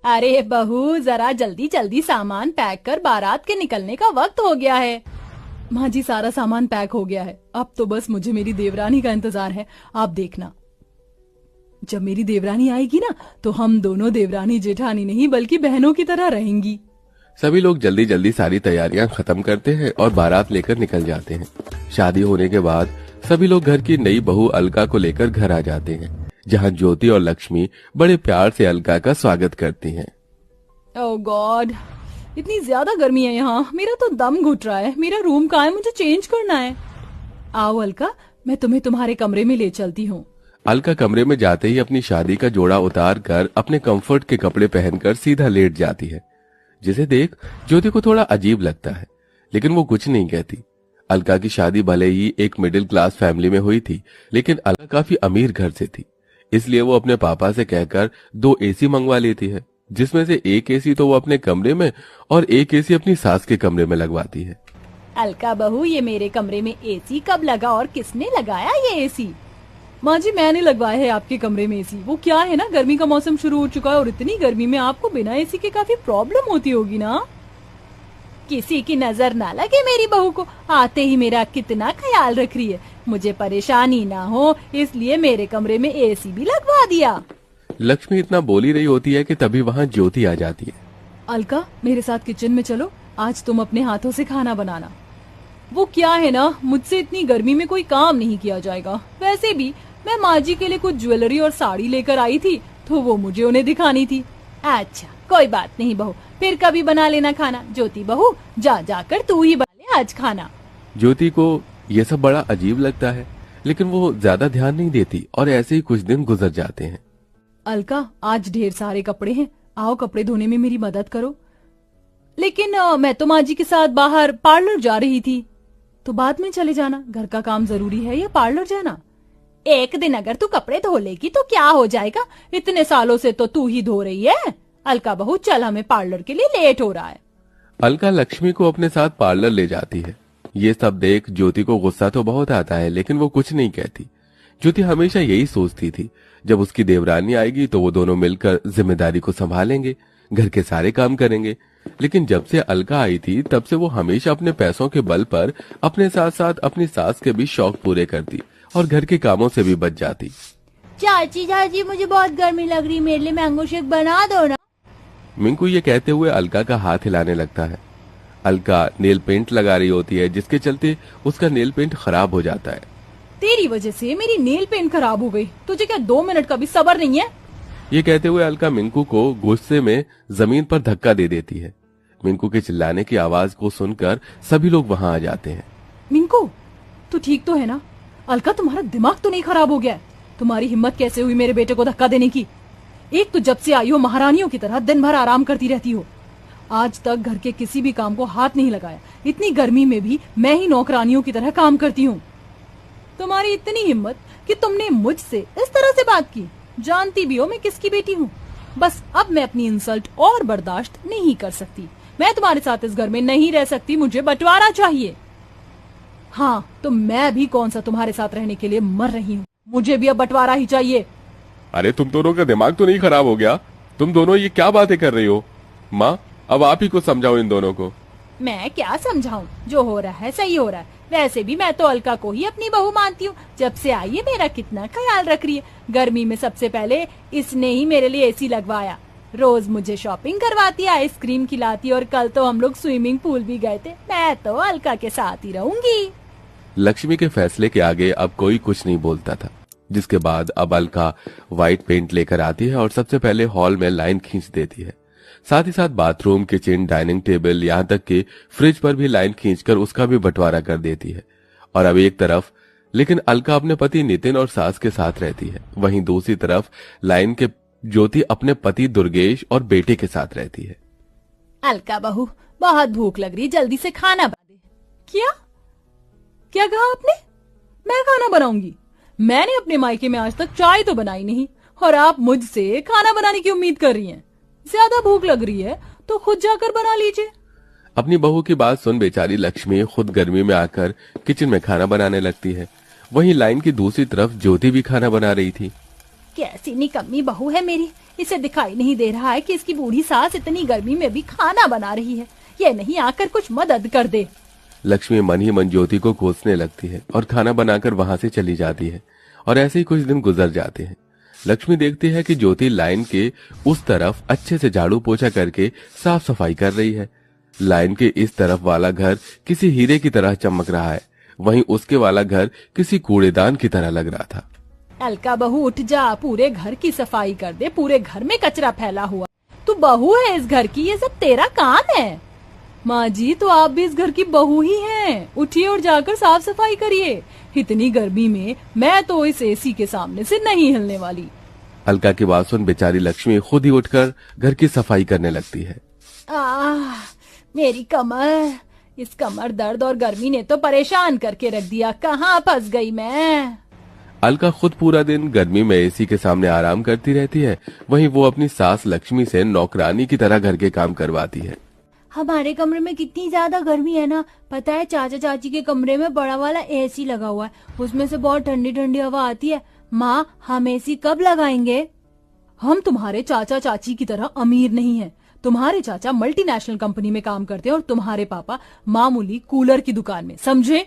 अरे बहू, जरा जल्दी जल्दी सामान पैक कर, बारात के निकलने का वक्त हो गया है। माँ जी, सारा सामान पैक हो गया है, अब तो बस मुझे मेरी देवरानी का इंतजार है। आप देखना, जब मेरी देवरानी आएगी ना, तो हम दोनों देवरानी जेठानी नहीं बल्कि बहनों की तरह रहेंगी। सभी लोग जल्दी जल्दी सारी तैयारियां खत्म करते हैं और बारात लेकर निकल जाते हैं। शादी होने के बाद सभी लोग घर की नई बहू अलका को लेकर घर आ जाते हैं, जहां ज्योति और लक्ष्मी बड़े प्यार से अलका का स्वागत करती हैं। ओह गॉड, इतनी ज्यादा गर्मी है यहाँ, मेरा तो दम घुट रहा है। मेरा रूम कहाँ है? मुझे चेंज करना है। आओ अलका, मैं तुम्हें तुम्हारे कमरे में ले चलती हूँ। अलका कमरे में जाते ही अपनी शादी का जोड़ा उतार कर अपने कंफर्ट के कपड़े पहनकर सीधा लेट जाती है, जिसे देख ज्योति को थोड़ा अजीब लगता है, लेकिन वो कुछ नहीं कहती। अलका की शादी भले ही एक मिडिल क्लास फैमिली में हुई थी, लेकिन अलका काफी अमीर घर से थी, इसलिए वो अपने पापा से कहकर 2 एसी मंगवा लेती है, जिसमें से एक एसी तो वो अपने कमरे में और एक एसी अपनी सास के कमरे में लगवाती है। अलका बहू, ये मेरे कमरे में एसी कब लगा और किसने लगाया ये एसी? माँ जी, मैंने लगवाया है आपके कमरे में एसी। वो क्या है ना, गर्मी का मौसम शुरू हो चुका है और इतनी गर्मी में आपको बिना एसी के काफी प्रॉब्लम होती होगी ना। किसी की नजर ना लगे मेरी बहू को, आते ही मेरा कितना ख्याल रख रही है। मुझे परेशानी ना हो इसलिए मेरे कमरे में एसी भी लगवा दिया। लक्ष्मी इतना बोल ही रही होती है कि तभी वहाँ ज्योति आ जाती है। अलका, मेरे साथ किचन में चलो, आज तुम अपने हाथों से खाना बनाना। वो क्या है ना, मुझसे इतनी गर्मी में कोई काम नहीं किया जाएगा। वैसे भी मैं माँ जी के लिए कुछ ज्वेलरी और साड़ी लेकर आई थी, तो वो मुझे उन्हें दिखानी थी। अच्छा, कोई बात नहीं बहू, फिर कभी बना लेना खाना। ज्योति बहू, जा जाकर तू ही बना ले आज खाना। ज्योति को ये सब बड़ा अजीब लगता है, लेकिन वो ज्यादा ध्यान नहीं देती और ऐसे ही कुछ दिन गुजर जाते हैं। अलका, आज ढेर सारे कपड़े हैं, आओ कपड़े धोने में मेरी मदद करो। लेकिन मैं तो माँ जी के साथ बाहर पार्लर जा रही थी। तो बाद में चले जाना, घर का काम जरूरी है या पार्लर जाना? एक दिन अगर तू कपड़े धो लेगी तो क्या हो जाएगा, इतने सालों से तो तू ही धो रही है। अलका बहू, चल, हमें पार्लर के लिए लेट हो रहा है। अलका लक्ष्मी को अपने साथ पार्लर ले जाती है। ये सब देख ज्योति को गुस्सा तो बहुत आता है, लेकिन वो कुछ नहीं कहती। ज्योति हमेशा यही सोचती थी, जब उसकी देवरानी आएगी तो वो दोनों मिलकर जिम्मेदारी को संभालेंगे, घर के सारे काम करेंगे। लेकिन जब से अलका आई थी, तब से वो हमेशा अपने पैसों के बल पर अपने साथ साथ अपनी सास के भी शौक पूरे करती और घर के कामों से भी बच जाती। चाची चाची, मुझे बहुत गर्मी लग रही, मेरे लिए मैंगो शेक बना दो ना। मिंकू ये कहते हुए अलका का हाथ हिलाने लगता है। अलका नेल पेंट लगा रही होती है, जिसके चलते उसका नेल पेंट खराब हो जाता है। तेरी वजह से मेरी नेल पेंट खराब हो गई, तुझे क्या 2 मिनट का भी सब्र नहीं है? ये कहते हुए अलका मिंकू को गुस्से में जमीन पर धक्का दे देती है। मिंकू के चिल्लाने की आवाज को सुनकर सभी लोग वहाँ आ जाते हैं। मिंकू, तू ठीक तो है ना? अलका, तुम्हारा दिमाग तो नहीं खराब हो गया है? तुम्हारी हिम्मत कैसे हुई मेरे बेटे को धक्का देने की? एक तो जब से आई हो महारानियों की तरह दिन भर आराम करती रहती हो, आज तक घर के किसी भी काम को हाथ नहीं लगाया। इतनी गर्मी में भी मैं ही नौकरानियों की तरह काम करती हूँ। तुम्हारी इतनी हिम्मत कि तुमने मुझसे इस तरह से बात की। जानती भी हो मैं किसकी बेटी हूँ। बस अब मैं अपनी इंसल्ट और बर्दाश्त नहीं कर सकती। मैं तुम्हारे साथ इस घर में नहीं रह सकती, मुझे बंटवारा चाहिए। हाँ, तो मैं भी कौन सा तुम्हारे साथ रहने के लिए मर रही हूँ, मुझे भी अब बंटवारा ही चाहिए। अरे तुम दोनों का दिमाग तो नहीं खराब हो गया? तुम दोनों ये क्या बातें कर रही हो? माँ, अब आप ही कुछ समझाओ इन दोनों को। मैं क्या समझाऊं, जो हो रहा है सही हो रहा है। वैसे भी मैं तो अलका को ही अपनी बहू मानती हूँ। जब से आई है मेरा कितना ख्याल रख रही है। गर्मी में सबसे पहले इसने ही मेरे लिए एसी लगवाया, रोज मुझे शॉपिंग करवाती, आइसक्रीम खिलाती, और कल तो हम लोग स्विमिंग पूल भी गए थे। मैं तो अलका के साथ ही रहूंगी। लक्ष्मी के फैसले के आगे अब कोई कुछ नहीं बोलता था, जिसके बाद अब अलका व्हाइट पेंट लेकर आती है और सबसे पहले हॉल में लाइन खींच देती है। साथ ही साथ बाथरूम, किचन, डाइनिंग टेबल, यहाँ तक कि फ्रिज पर भी लाइन खींचकर उसका भी बंटवारा कर देती है। और अब एक तरफ लेकिन अलका अपने पति नितिन और सास के साथ रहती है, वहीं दूसरी तरफ लाइन के ज्योति अपने पति दुर्गेश और बेटे के साथ रहती है। अलका बहू, बहुत भूख लग रही, जल्दी से खाना बना दे। क्या क्या कहा आपने? मैं खाना बनाऊंगी? मैंने अपने मायके में आज तक चाय तो बनाई नहीं, और आप मुझसे खाना बनाने की उम्मीद कर रही हैं। ज्यादा भूख लग रही है तो खुद जाकर बना लीजिए। अपनी बहू की बात सुन बेचारी लक्ष्मी खुद गर्मी में आकर किचन में खाना बनाने लगती है। वहीं लाइन की दूसरी तरफ ज्योति भी खाना बना रही थी। कैसी निकम्मी बहू है मेरी, इसे दिखाई नहीं दे रहा है कि इसकी बूढ़ी सास इतनी गर्मी में भी खाना बना रही है। ये नहीं आकर कुछ मदद कर दे। लक्ष्मी मन ही मन ज्योति को कोसने लगती है और खाना बनाकर वहां से चली जाती है। और ऐसे ही कुछ दिन गुजर जाते हैं। लक्ष्मी देखती है कि ज्योति लाइन के उस तरफ अच्छे से झाड़ू पोछा करके साफ सफाई कर रही है। लाइन के इस तरफ वाला घर किसी हीरे की तरह चमक रहा है, वहीं उसके वाला घर किसी कूड़ेदान की तरह लग रहा था। अलका बहू उठ जा, पूरे घर की सफाई कर दे, पूरे घर में कचरा फैला हुआ। तू बहू है इस घर की, ये सब तेरा काम है। माँ जी, तो आप भी इस घर की बहू ही हैं। उठिए और जाकर साफ सफाई करिए। इतनी गर्मी में मैं तो इस एसी के सामने से नहीं हिलने वाली। अलका की बात सुन बेचारी लक्ष्मी खुद ही उठकर घर की सफाई करने लगती है। मेरी कमर, इस कमर दर्द और गर्मी ने तो परेशान करके रख दिया। कहाँ फंस गई मैं। अलका खुद पूरा दिन गर्मी में एसी के सामने आराम करती रहती है, वहीं वो अपनी सास लक्ष्मी से नौकरानी की तरह घर के काम करवाती है। हमारे कमरे में कितनी ज्यादा गर्मी है ना, पता है चाचा चाची के कमरे में बड़ा वाला एसी लगा हुआ है, उसमें से बहुत ठंडी ठंडी हवा आती है। माँ, हम एसी कब लगाएंगे? हम तुम्हारे चाचा चाची की तरह अमीर नहीं हैं। तुम्हारे चाचा मल्टीनेशनल कंपनी में काम करते हैं और तुम्हारे पापा मामूली कूलर की दुकान में, समझे?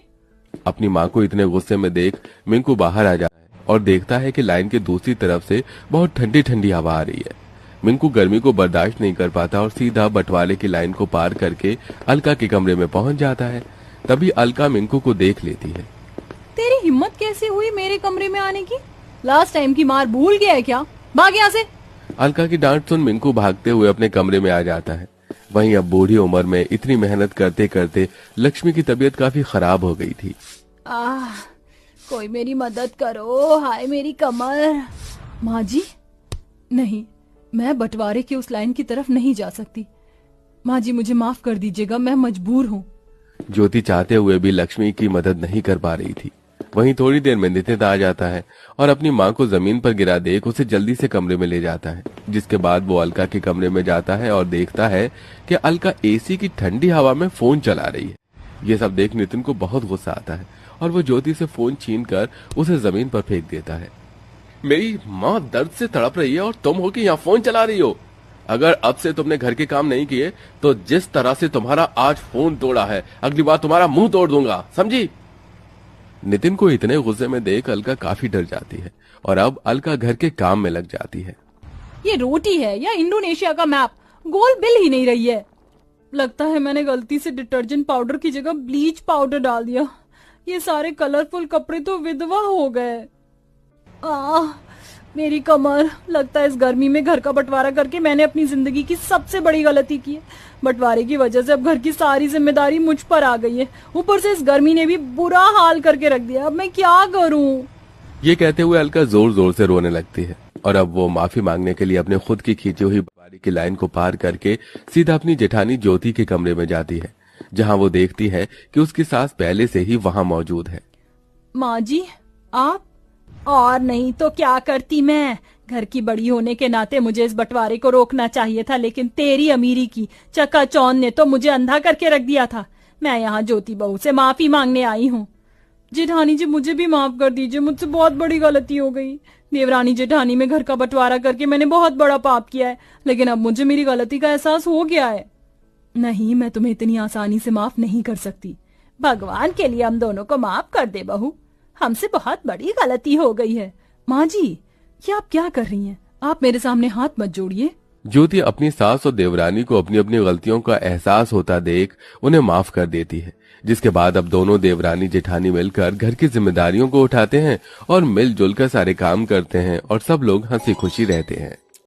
अपनी माँ को इतने गुस्से में देख मिंकू बाहर आ जाता है और देखता है कि लाइन के दूसरी तरफ से बहुत ठंडी ठंडी हवा आ रही है। मिंकू गर्मी को बर्दाश्त नहीं कर पाता और सीधा बंटवारे की लाइन को पार करके अलका के कमरे में पहुंच जाता है। तभी अलका मिंकू को देख लेती है। तेरी हिम्मत कैसे हुई मेरे कमरे में आने की? लास्ट टाइम की मार भूल गया है क्या? भाग यहाँ से। अलका की डांट सुन मिंकू भागते हुए अपने कमरे में आ जाता है। वहीं अब बूढ़ी उम्र में इतनी मेहनत करते करते लक्ष्मी की तबीयत काफी खराब हो गई थी। कोई मेरी मदद करो, हाय मेरी कमर। माँ जी, नहीं, मैं बंटवारे की उस लाइन की तरफ नहीं जा सकती। माँ जी, मुझे माफ कर दीजिएगा, मैं मजबूर हूँ। ज्योति चाहते हुए भी लक्ष्मी की मदद नहीं कर पा रही थी। वहीं थोड़ी देर में नितिन आ जाता है और अपनी माँ को जमीन पर गिरा देख उसे जल्दी से कमरे में ले जाता है। जिसके बाद वो अलका के कमरे में जाता है और देखता है कि अलका एसी की ठंडी हवा में फोन चला रही है। ये सब देख नितिन को बहुत गुस्सा आता है और वो ज्योति से फोन छीनकर उसे जमीन पर फेंक देता है। मेरी माँ दर्द से तड़प रही है और तुम हो कि यहाँ फोन चला रही हो। अगर अब से तुमने घर के काम नहीं किए तो जिस तरह से तुम्हारा आज फोन तोड़ा है, अगली बार तुम्हारा मुंह तोड़ दूंगा, समझी? नितिन को इतने गुस्से में देख अलका काफी डर जाती है और अब अलका घर के काम में लग जाती है। ये रोटी है या इंडोनेशिया का मैप? गोल बिल ही नहीं रही है। लगता है मैंने गलती से डिटर्जेंट पाउडर की जगह ब्लीच पाउडर डाल दिया। ये सारे कलरफुल कपड़े तो विधवा हो गए। मेरी कमर, लगता है इस गर्मी में घर का बंटवारा करके मैंने अपनी जिंदगी की सबसे बड़ी गलती की है। बंटवारे की वजह से अब घर की सारी जिम्मेदारी मुझ पर आ गई है। ऊपर से इस गर्मी ने भी बुरा हाल करके रख दिया। अब मैं क्या करूं? ये कहते हुए अलका जोर जोर से रोने लगती है और अब वो माफी मांगने के लिए अपने खुद की खींची हुई बंटवारे की लाइन को पार करके सीधा अपनी जेठानी ज्योति के कमरे में जाती है, जहाँ वो देखती है कि उसकी सास पहले से ही वहाँ मौजूद है। माँ जी, आप? और नहीं तो क्या करती मैं। घर की बड़ी होने के नाते मुझे इस बंटवारे को रोकना चाहिए था, लेकिन तेरी अमीरी की चकाचौंध ने तो मुझे अंधा करके रख दिया था। मैं यहाँ ज्योति बहू से माफी मांगने आई हूँ। जेठानी जी, मुझे भी माफ कर दीजिए, मुझसे बहुत बड़ी गलती हो गई। देवरानी जेठानी में घर का बंटवारा करके मैंने बहुत बड़ा पाप किया है, लेकिन अब मुझे मेरी गलती का एहसास हो गया है। नहीं, मैं तुम्हें इतनी आसानी से माफ नहीं कर सकती। भगवान के लिए हम दोनों को माफ कर दे बहू, हमसे बहुत बड़ी गलती हो गई है। माँ जी, ये आप क्या कर रही हैं? आप मेरे सामने हाथ मत जोड़िए। ज्योति अपनी सास और देवरानी को अपनी अपनी गलतियों का एहसास होता देख उन्हें माफ कर देती है, जिसके बाद अब दोनों देवरानी जेठानी मिलकर घर की जिम्मेदारियों को उठाते हैं और मिलजुल कर सारे काम करते हैं और सब लोग हंसी खुशी रहते हैं।